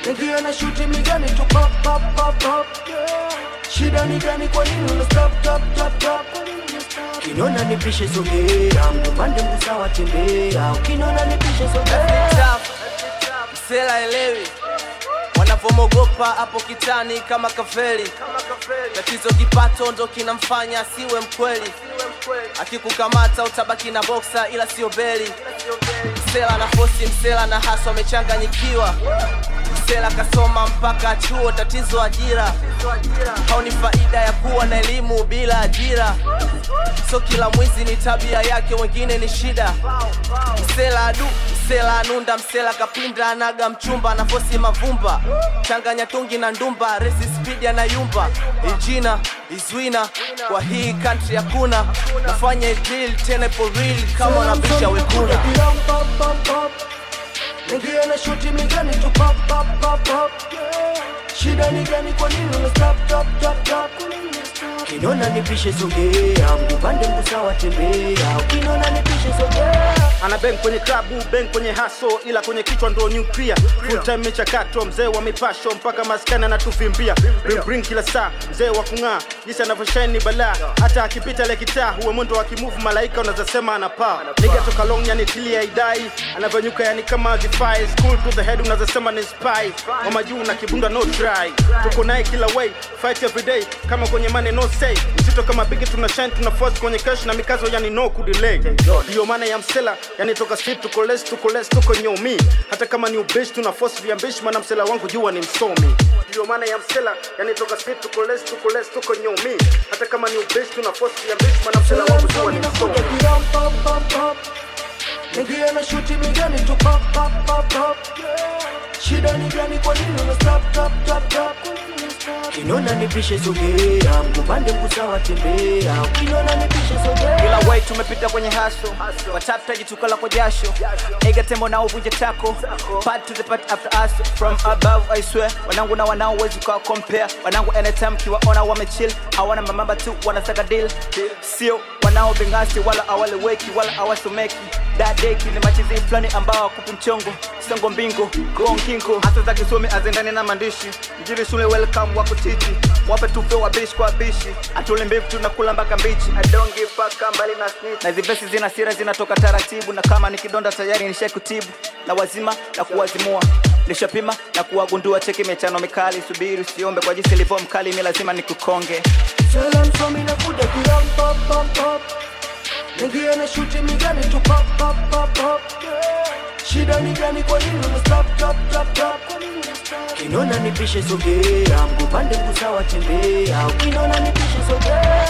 Nikiona shuti migani tu pop pop pop pop. Shida ni gani kwa nini una stop stop stop stop? Kinona nipishe sogea, mpande msawa tembea. Kinona nipishe sogea. Msela elewi wanavomogopa hapo kitani kama kafeli. Tatizo kipato ndo kinamfanya asiwe mkweli. Akikukamata utabaki na boxer ila sio beli. Msela na fosi, msela na haso amechanganyikiwa. Msela kasoma mpaka chuo, tatizo ajira. Haoni faida ya kuwa na elimu bila ajira. So kila mwizi ni tabia yake, wengine ni shida. Msela adu, msela anunda, msela kapinda anaga mchumba na fosi mavumba. Changanya tungi na ndumba, resi speed anayumba. Ijina, izwina, kwa hii country hakuna. Nafanya drill, tena for real, kama unabisha wekuna. Nikiona shuti migani tu pop pop pop pop. Shida ni gani kwa nini una stop stop stop stop? Kinona nipishe sogea, mpande msawa tembea. Kinona nipishe sogea. Ana bang kwenye klabu, bang kwenye haso, ila kwenye kichwa ndo nuclear. Full time michakato, mzee wa mipasho mpaka maskana anatuvimbia. Bring kila saa, mzee wa kung'aa, jinsi anavyoshine balaa. Hata akipita ile kitaa, huwa mwendo akimove malaika unaweza sema anapaa. Nigga toka long yani tilia idai, anavyonyuka yani kama defy. School to the head unaweza sema ni spy. Mama juu na kibunda no try. Tuko naye kila way, fight every day, kama kwenye money no say. Msito kama bigi tuna shine, tuna force kwenye cash na mikazo yani no kudelay. Ndio maana ya msela, yani toka street tuko less tuko nyomi. Hata kama ni ubish tuna force vya mbish, maana msela wangu jua ni msomi. Ndio maana ya msela, yani toka street tuko less tuko nyomi. Hata kama ni ubish tuna force vya mbish, maana msela wangu jua ni msomi. Nikiona shuti migani tu pop pop pop pop. Shida ni gani kwa nini una stop stop stop stop? Kinona nipishe sogea, mpande msawa tembea. Kinona nipishe sogea. Kila way tumepita kwenye haso, watapta jitukala kwa jasho. Ega tembo na uvunje tako, part to the part after us. From above I swear, wanangu na wanao wezi kwa compare. Wanangu anytime kiwaona wamechill, hawana mamamba tu wanasaka deal. Sio wanao bengasi wala awale weki wala awasomeki. Dadeki ni machizi flani ambao kupi mchongo, songo mbingo, gongingo. Hata za kisome azendane na mandishi, mjini shule welcome wako titi. Wape tufe wa bish kwa bishi, atule mbivu tunakula mpaka mbichi. I don't give fuck mbali na snitch. Na hizi verses zina sira zinatoka taratibu, na kama nikidonda tayari nishakutibu. Na wazima na kuwazimua, nishapima na kuwagundua. Cheki mechano mikali, subiri usiombe kwa jinsi ilivyo mkali, mimi lazima nikukonge. Salam from inakuja kiram pop pop pop. Nikiona shuti migani tu pop pop pop pop. Shida ni gani kwa nini una stop stop stop stop? Kinona nipishe sogea, mpande msawa tembea. Kinona nipishe sogea.